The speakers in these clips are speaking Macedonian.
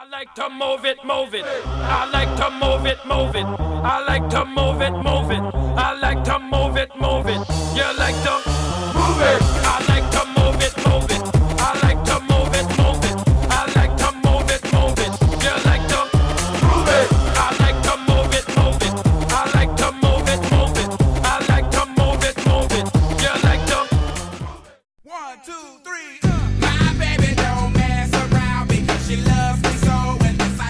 I like to move it, move it. I like to move it, move it. I like to move it, move it. I like to move it, move it. You like to move it. I like to move it, move it. I like to move it, move it. I like to move it, move it. You like to move it. I like to move it, move it. I like to move it, move it. I like to move it, move it. You like to 1, 2, 3. My baby don't mess around because she loves me so.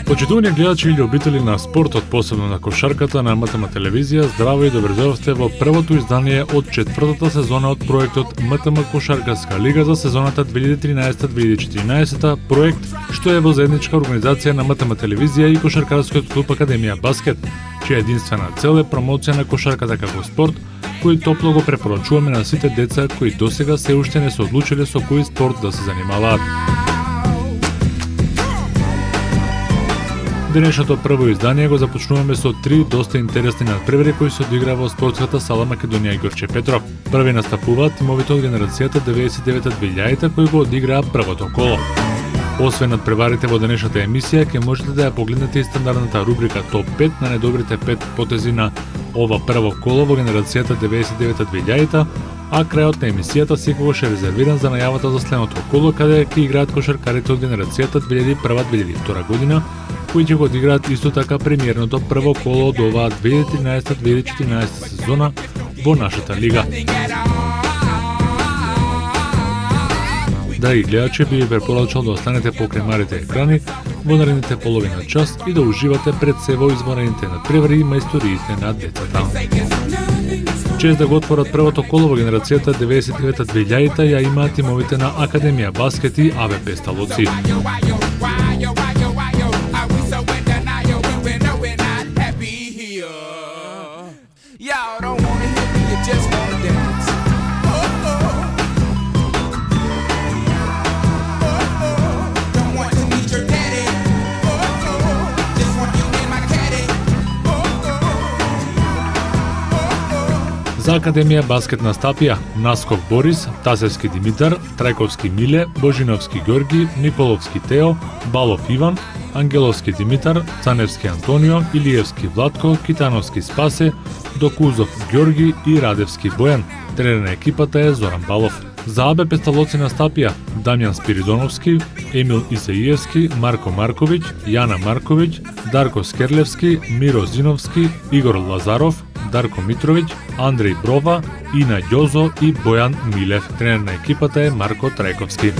Почитувани гледачи или обители на спортот, посебно на кошарката на МТМ телевизија, здраво и добродојавте во првото издание од четвртата сезона од проектот МТМ Кошаркарска лига за сезоната 2013-2014, проект што е во заедничка организација на МТМ телевизија и Кошаркарскиот клуб Академија Баскет, чија единствена цел е промоција на кошарката како спорт, кој топло го препорачуваме на сите деца кои досега се уште не се одлучиле со кој спорт да се занимаваат. Денешното прво издание го започнуваме со 3 доста интересни надпревари кои се одигра во спортската сала Македонија Ѓорче Петров. Први настапуваат тимовите од генерацијата 99-2000 кои го одиграа првото коло. Освен надпреварите во денешната емисија, ќе можете да ја погледнете и стандардната рубрика Топ 5 на недобрите 5 потези на ова прво коло во генерацијата 99-2000, а крајот на емисијата секогаш е резервиран за најавата за следното коло, каде ќе играат кошаркарите од генерацијата 2001-2002 година, кои ќе го одиграат исто така премиерното прво коло од оваа 2013-2014 сезона во нашата лига. Драги гледачи, би ви препорачал да останете покрај малите екрани во наредните половина час и да уживате пред се во извонените надпревари и мајсториите на децата. Чест да го отворат првото коло во генерацијата 99-2000 ја имаат тимовите на Академија Баскет и АВП Сталоци. За Академија Баскет настапија Насков Борис, Тасевски Димитар, Трајковски Миле, Божиновски Ѓорги, Николовски Тео, Балов Иван, Ангеловски Димитар, Цаневски Антонио, Илиевски Владко, Китановски Спасе, Докузов Ѓорги и Радевски Бојан. Тренер на екипата е Зоран Балов. За АБП Сталоци настапија Дамјан Спиридоновски, Емил Исаиевски, Марко Марковиќ, Јана Марковиќ, Дарко Скерлевски, Миро Зиновски, Игор Лазаров, Дарко Митровиќ, Андреј Брова, Ина Ѓозо и Бојан Милев. Тренер на екипата е Марко Трајковски.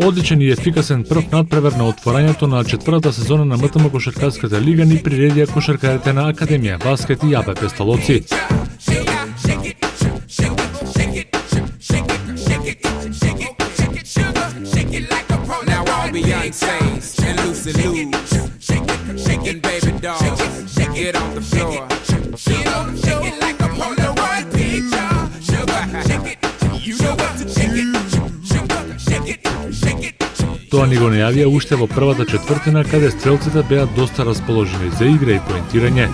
Одличен и ефикасен прв надпревар на отворањето на четвртата сезона на МТМ Кошаркарската лига ни приредија кошаркарите на Академија Баскет и АБП Сталоци. Тоа ни го најавија уште во првата четвртина, каде стрелците беа доста расположени за игра и поентирање.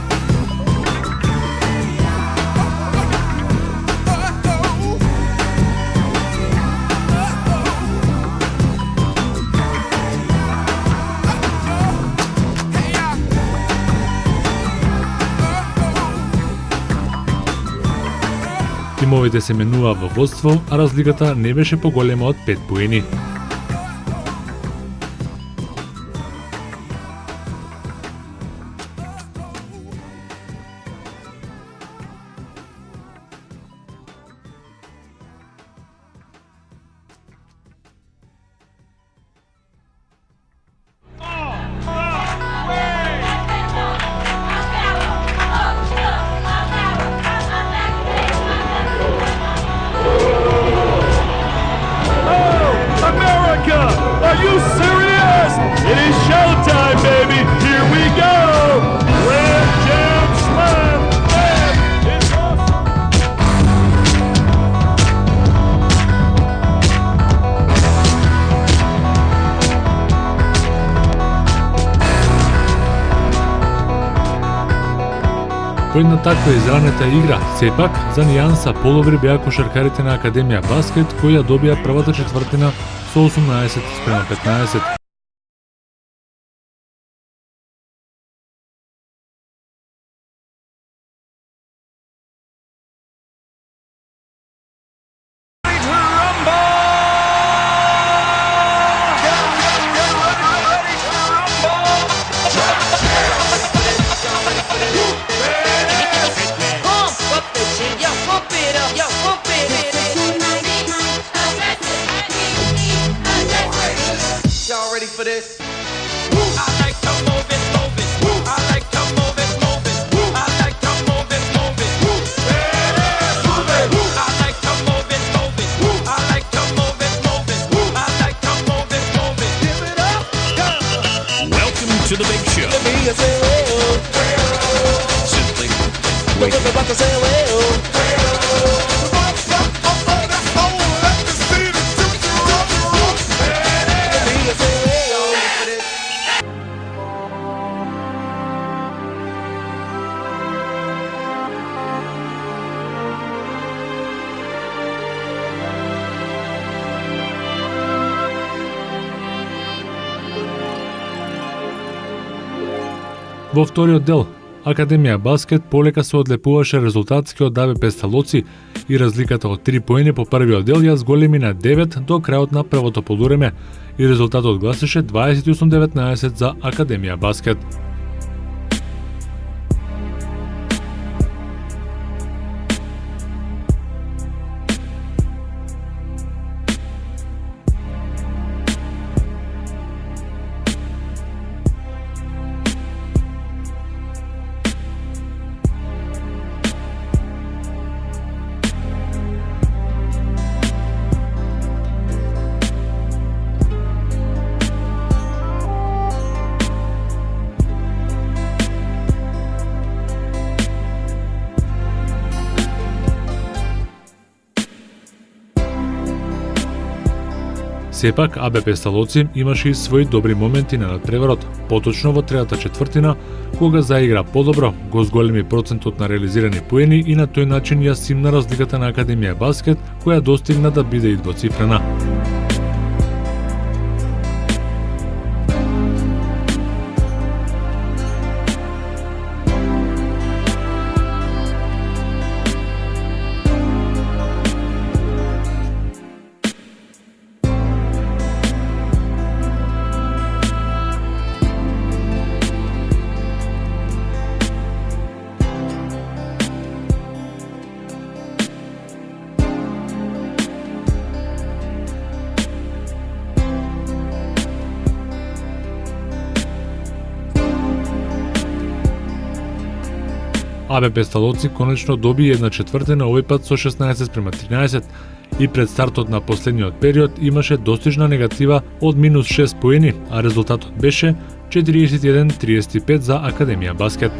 Тимовите се менуваа во водство, а разликата не беше поголема од 5 поени. America! Во една таква изранета игра, сепак, за нијанса подобри беа кошаркарите на Академија Баскет, кои ја добија првата четвртина со 18-15. Y'all ready for this? I like to move it, move it. I like to move it, move it. I like to move it, move it. I like to move it, move it. I like to move it, move it. I like to move it, move it. Give it up, Welcome to the big show. Let me say well. Simply Look at the about to say well. Во вториот дел, Академија Баскет полека се одлепуваше резултатски од АБП Сталоци и разликата од 3 поени по првиот дел ја зголеми на 9 до крајот на првото полувреме и резултатот гласеше 28-19 за Академија Баскет. Сепак, АБП Сталоци имаше и своји добри моменти на надпреварот, поточно во третата четвртина, кога заигра подобро, го зголеми процентот на реализирани поени и на тој начин ја симна разликата на Академија Баскет, која достигна да биде и двоцифрена. АБП Сталоци конечно доби една четвртина, овој пат со 16-13, и пред стартот на последниот период имаше достижна негатива од минус 6 поени, а резултатот беше 41-35 за Академија Баскет.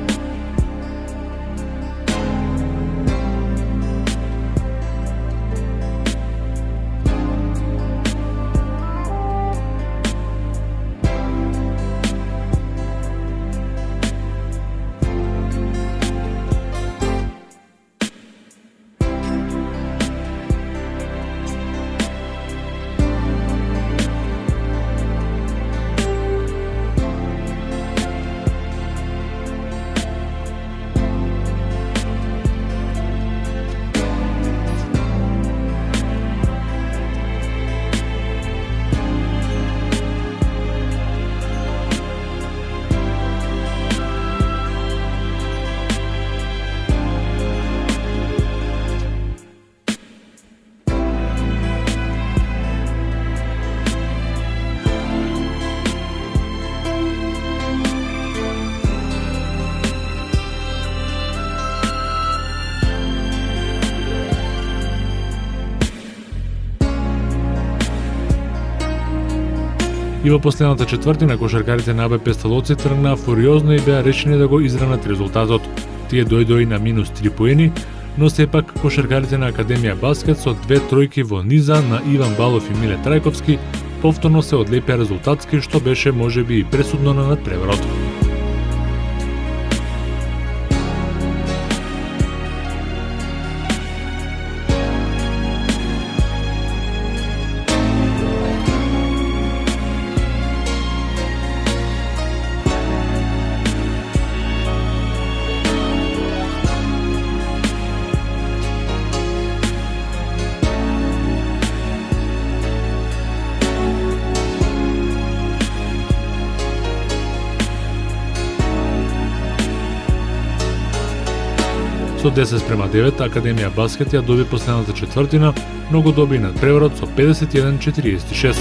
И во последната четвртина кошаркарите на АБП Сталоци тргнаа фуриозно и беа решени да го изранат резултатот. Тие дојдоа и на минус 3 поени, но сепак кошаркарите на Академија Баскет со 2 тројки во низа на Иван Балов и Миле Трајковски повторно се одлепија резултатски, што беше можеби и пресудно на надпреварот. Со 10:9 Академија Баскет ја доби последната четвртина, но го доби надпреварот со 51-46.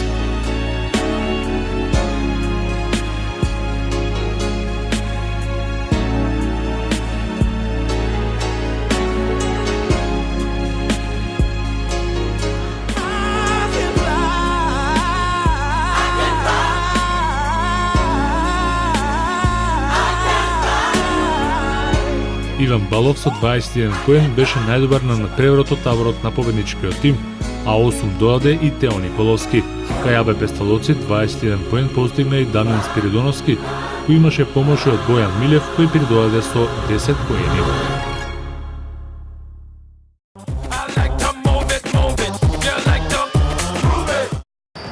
Иван Балов со 21 поен беше најдобар на надпреварот од таборот на победничкиот тим, а 8 доаде и Тео Николовски. Кај АБ Песталоци 21 поен постигна и Дамјан Спиридоновски, кој имаше помош од Бојан Милев, кој придоаде со 10 поени.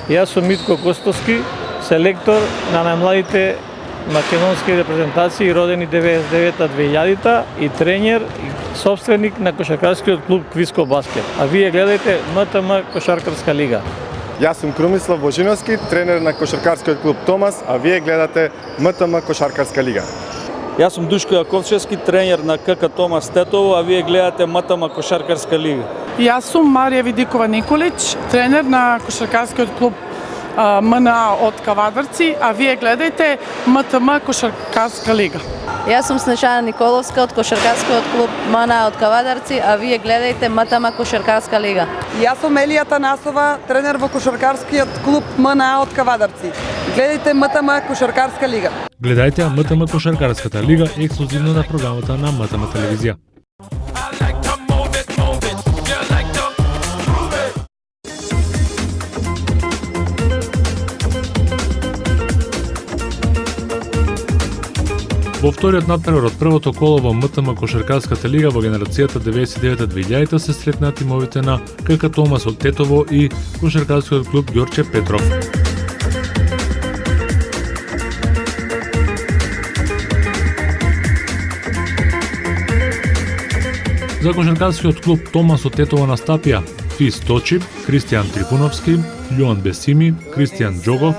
Јас сум Митко Костовски, селектор на најмладите македонски репрезентации родени 99-2000 и тренер и собственик на кошаркарскиот клуб Квиско Баскет. А вие гледајте МТМ Кошаркарска лига. Јас сум Крумислав Божиновски, тренер на кошаркарскиот клуб Томас, а вие гледате МТМ Кошаркарска лига. Јас сум Душко Јаковчевски, тренер на КК Томас Тетово, а вие гледате МТМ Кошаркарска лига. Јас сум Марија Видикова Николич, тренер на кошаркарскиот клуб МНА од Кавадарци, а вие гледајте МТМ Кошаркарска лига. Јас сум Снежана Николовска од кошаркарскиот клуб МНА од Кавадарци, а вие гледајте МТМ Кошаркарска лига. Јас сум Елија Танасова, тренер во кошаркарскиот клуб МНА од Кавадарци. Гледајте МТМ Кошаркарска лига. Гледајте МТМ Кошаркарската лига ексклузивно на програмата на МТМ телевизија. Во вториот надпревар од првото коло во МТМ Кошаркарската лига во генерацијата 99-2000 се сретна тимовите на КК Томас од Тетово и кошаркарскиот клуб Ѓорче Петров. За кошаркарскиот клуб Томас од Тетово настапија Фис Точи, Кристијан Трифуновски, Љуан Бесими, Кристијан Џогов,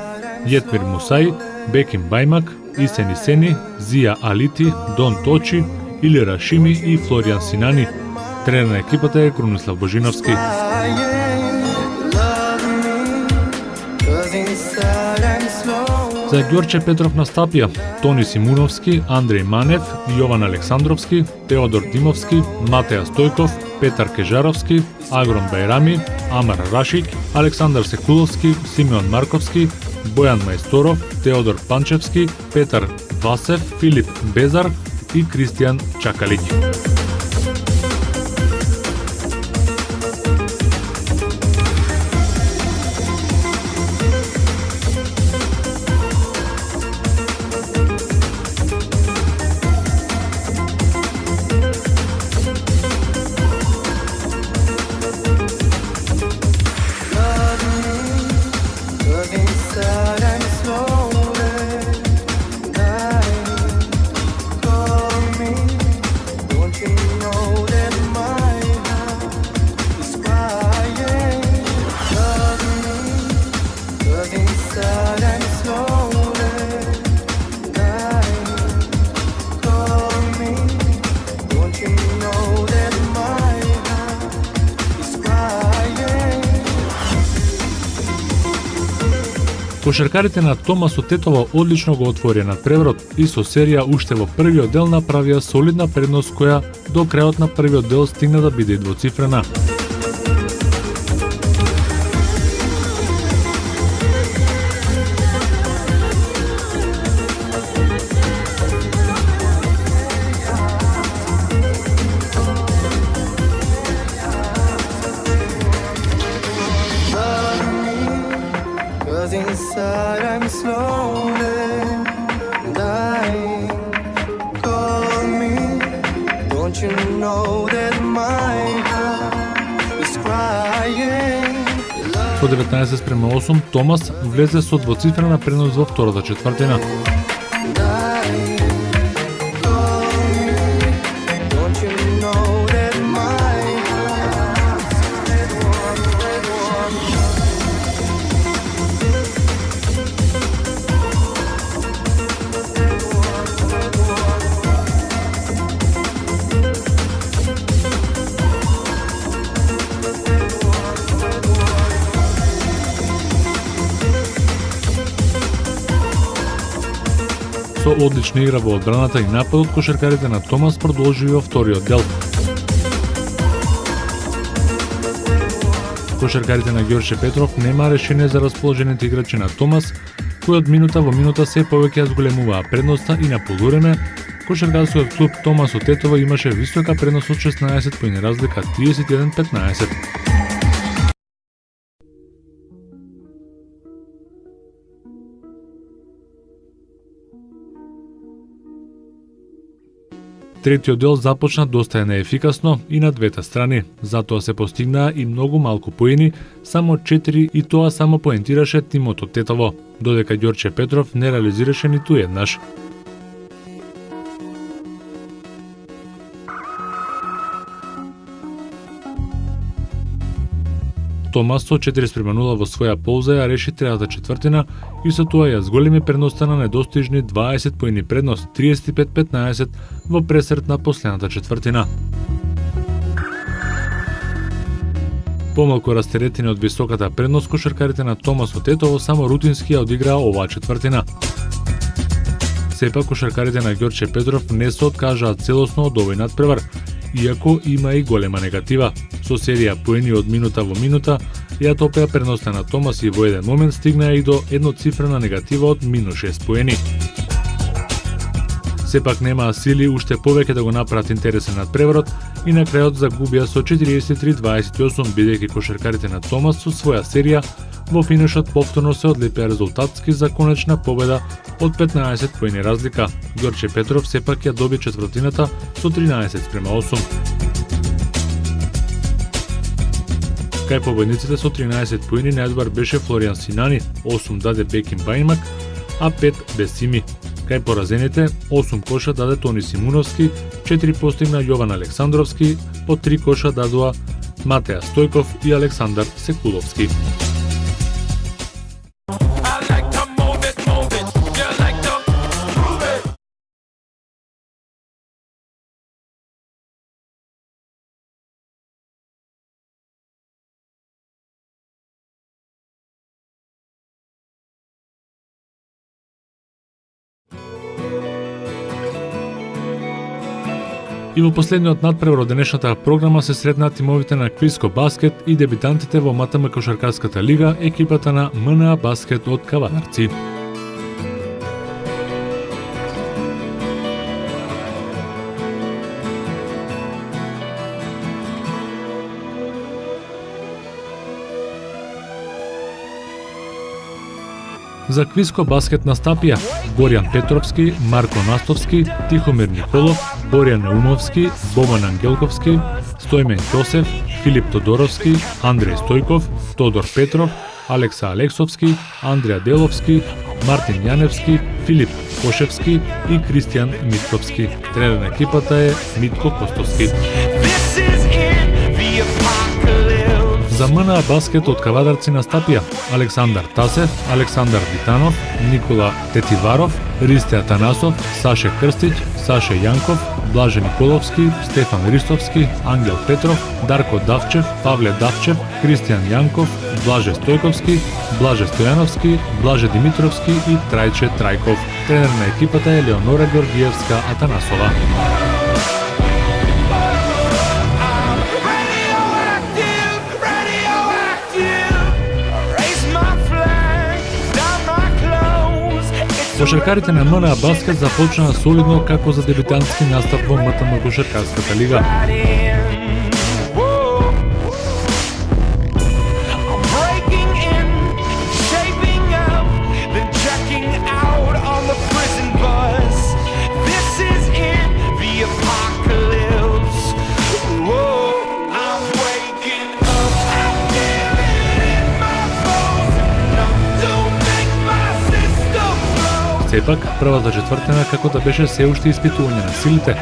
Јетмир Мусаи, Беким Бајмак, Исени Сени, Зија Алити, Дон Точи, Или Рашими и Флоријан Синани. Тренер на екипата е Крунислав Божиновски. За Ѓорче Петров настапија Тони Симуновски, Андреј Манев, Јован Александровски, Теодор Димовски, Матеја Стојков, Петар Кежаровски, Агрон Бајрами, Амар Рашик, Александар Секуловски, Симеон Марковски, Бојан Мајсторов, Теодор Панчевски, Петар Васев, Филип Безар и Кристијан Чакалиќ. Кошаркарите на Томас од Тетово одлично го отворија надпреварот и со серија уште во првиот дел направија солидна предност која до крајот на првиот дел стигна да биде двоцифрена. Со 19:8 Томас влезе со двоцифрена предност во втората четвртина. Со одлична игра во одбраната и нападот, кошаркарите на Томас продолжија во вториот дел. Кошаркарите на Ѓорче Петров нема решение за расположените играчи на Томас, кои од минута во минута се повеќе ја зголемуваа предноста и на полувреме, кошаркарскиот клуб Томас од Тетово имаше висока предност од 16 поени разлика 31-15. Третиот дел започна доста неефикасно и на двете страни, затоа се постигнаа и многу малку поени, само 4 и тоа само поентираше тимот од Тетово, додека Ѓорче Петров не реализираше ниту еднаш. Томас со 4:0 во своја полза ја реши третата четвртина и со тоа ја зголеми предноста на недостижни 20 поени предност 35-15 во пресрет на последната четвртина. Помалку растеретени од високата предност, кошаркарите на Томас од Тетово само рутински ја одиграа оваа четвртина. Сепак кошаркарите на Ѓорче Петров не се откажаа целосно од овој надпревар, иако има и голема негатива. Со серија поени од минута во минута, ја топеа предноста на Томас и во еден момент стигнаа и до едноцифрена негатива од -6 поени. Сепак немаа сили уште повеќе да го направат интересен надпреварот и на крајот загубија со 43-28, бидејќи кошаркарите на Томас со своја серија во финишот повторно се одлепеа резултатски за конечна победа од 15 поени разлика. Ѓорче Петров сепак ја доби четвртината со 13:8. Кај победниците со 13 поени најдобар беше Флоријан Синани, 8 даде Бекин Бајмак, а 5 Бесими. Кај поразените, 8 коша даде Тони Симуновски, 4 постигна Јован Александровски, по 3 коша дадоа Матеја Стојков и Александар Секуловски. И во последниот надпревар од денешната програма се сретнаа тимовите на Квиско Баскет и дебитантите во МТМ Кошаркарската лига, екипата на МНА Баскет од Кавадарци. За Квиско Баскет настапија Боријан Петровски, Марко Настовски, Тихомир Николов, Боријан Наумовски, Боман Ангелковски, Стојмен Ќосев, Филип Тодоровски, Андреј Стојков, Тодор Петров, Алекса Алексовски, Андреја Деловски, Мартин Јаневски, Филип Кошевски и Кристијан Митковски. Тренер на екипата е Митко Костовски. За МНА Баскет од Кавадарци настапија Александар Тасев, Александар Витанов, Никола Тетиваров, Ристе Атанасов, Саше Крстиќ, Саше Јанков, Блаже Николовски, Стефан Ристовски, Ангел Петров, Дарко Давчев, Павле Давчев, Кристијан Јанков, Блаже Стојковски, Блаже Стојановски, Блаже Димитровски и Трајче Трајков. Тренер на екипата е Леонора Георгиевска Атанасова. Кошаркарите на МНА Баскет започнаа солидно како за дебитантски настап во МТМ Кошаркарската лига. Сепак, првата четвртина како да беше се уште испитување на силите,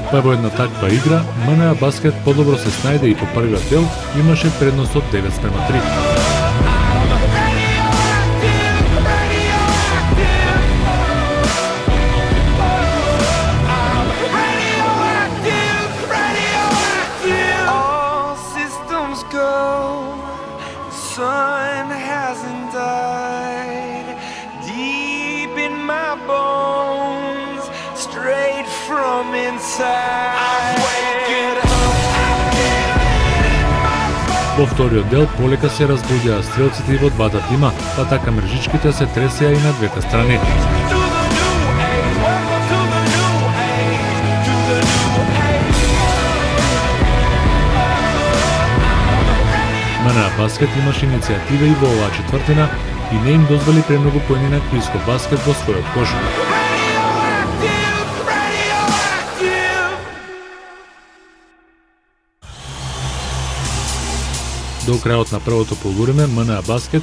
па во една таква игра, МНА Баскет подобро се снајде и по првиот дел имаше предност од 9:3. Deep in my bones. Во вториот дел полека се разбудија стрелците и во двата тима, па така мрежичките се тресеа и на двете страни. МНА Баскет имаше иницијатива и во оваа четвртина и не им дозволи премногу поени на Квиско Баскет во својот кош. До крајот на првото полувреме МНА Баскет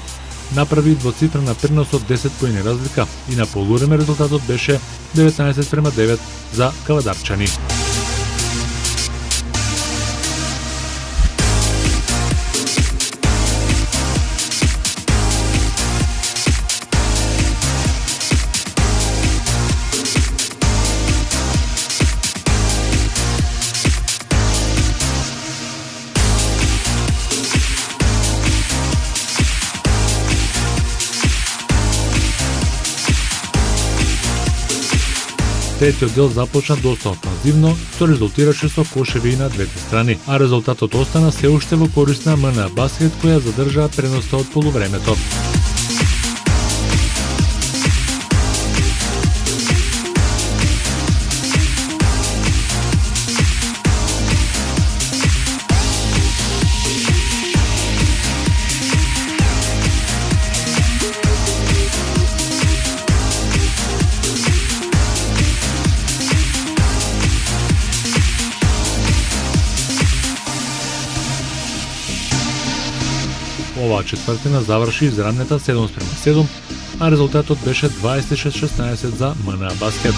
направи двоцифрена предност од 10 поени разлика и на полувреме резултатот беше 19:9 за кавадарчани. Третиот дел започна доста офанзивно, што резултираше со кошеви и на двете страни, а резултатот остана се уште во корист на МНА Баскет, која задржаа преноста од полувремето. Оваа четвртина заврши изравнета 7:7, а резултатот беше 26:16 за МНА Баскет.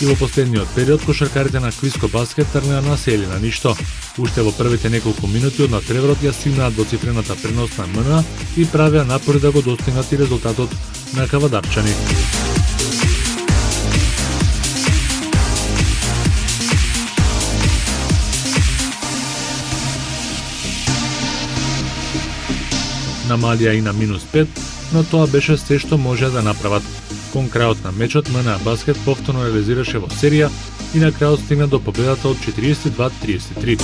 И во последниот период кошаркарите на Квиско Баскет тргнаа на сели на ништо. Уште во првите неколку минути од надпреварот ја стигнаат до цифрената предност на МНА и правеа напори да го достигнат и резултатот на кавадарчани. Намалија и на -5, но тоа беше се што можеа да направат. Кон крајот на мечот МНА Баскет повторно реализираше во серија и на крајот стигна до победата од 42-33.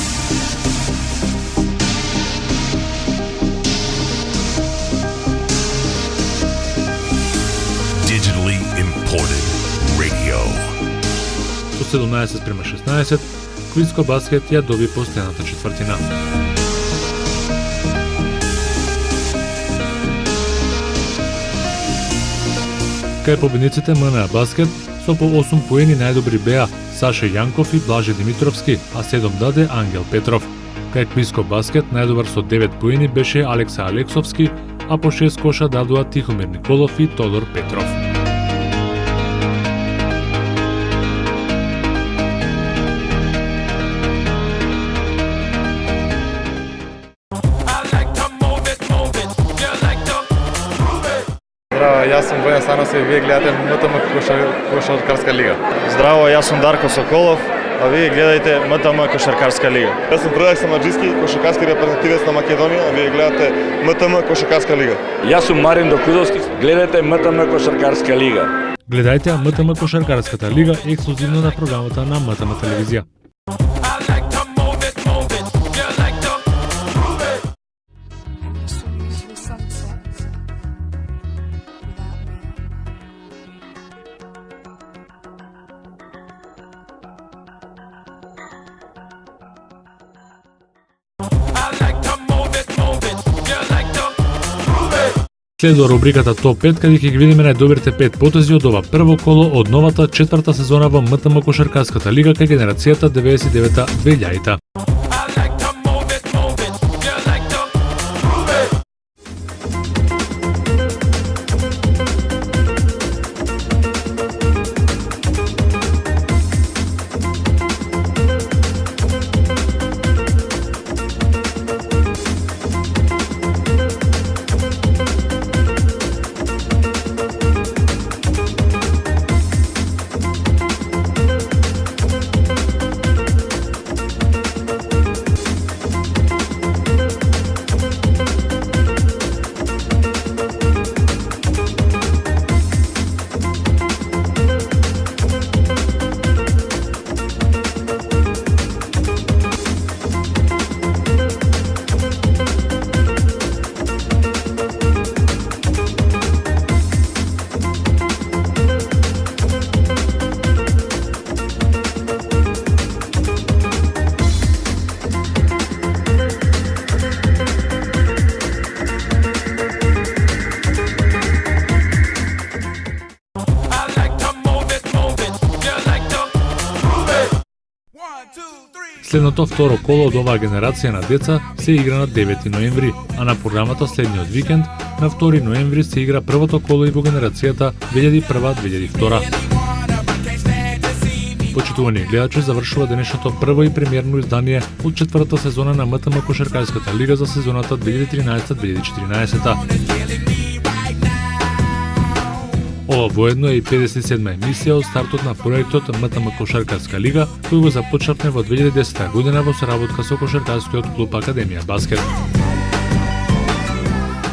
Digitally imported radio. Со 17:16, Квиско Баскет ја доби последната четвртина. Кај победниците МНА Баскет со по 8 поени најдобри беа Саше Јанков и Блаже Димитровски, а 7 даде Ангел Петров. Кај Квиско Баскет најдобар со 9 поени беше Алекса Алексовски, а по 6 коша дадоа Тихомир Николов и Тодор Петров. Јас сум Војан Саносев и вие гледате МТМ Кошаркарска лига. Здраво, јас сум Дарко Соколов, а вие гледате МТМ Кошаркарска лига. Јас сум Предраг Самаджиски, кошаркарски репрезентативец на Македонија, а вие гледате МТМ Кошаркарска лига. Јас сум Марин Докудовски, гледате МТМ Кошаркарска лига. Гледајте МТМ Кошаркарската лига ексклузивно на програмата на МТМ телевизија. Следува рубриката Топ 5, каде ќе ги видиме најдобрите 5 потези од ова прво коло од новата четврта сезона во МТМ Кошаркарската лига кај генерацијата 99-2000. Следното второ коло од оваа генерација на деца се игра на 9 ноември, а на програмата следниот викенд на 2 ноември се игра првото коло и во генерацијата 2001-2002. Почитувани гледачи, завршува денешното прво и премиерно издание од четвртата сезона на МТМ Кошаркарската лига за сезоната 2013-2014. Ова воедно е и 57-ма емисија од стартот на проектот МТМ Кошаркарска лига, кој го започнавме во 2010 година во соработка со Кошаркарскиот клуб Академија Баскет.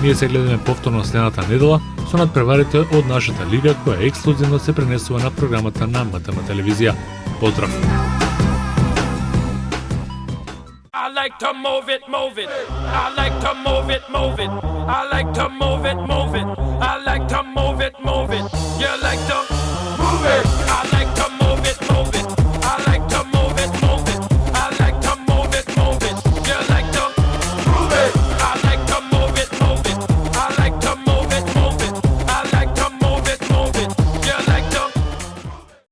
Ние се гледаме повторно следната недела со надпреварите од нашата лига, која ексклузивно се пренесува на програмата на МТМ телевизија. Поздрав! I like to move it, move it. I like to move it, move it. I like to move it, move it. I like to move it, move it. You like to move it.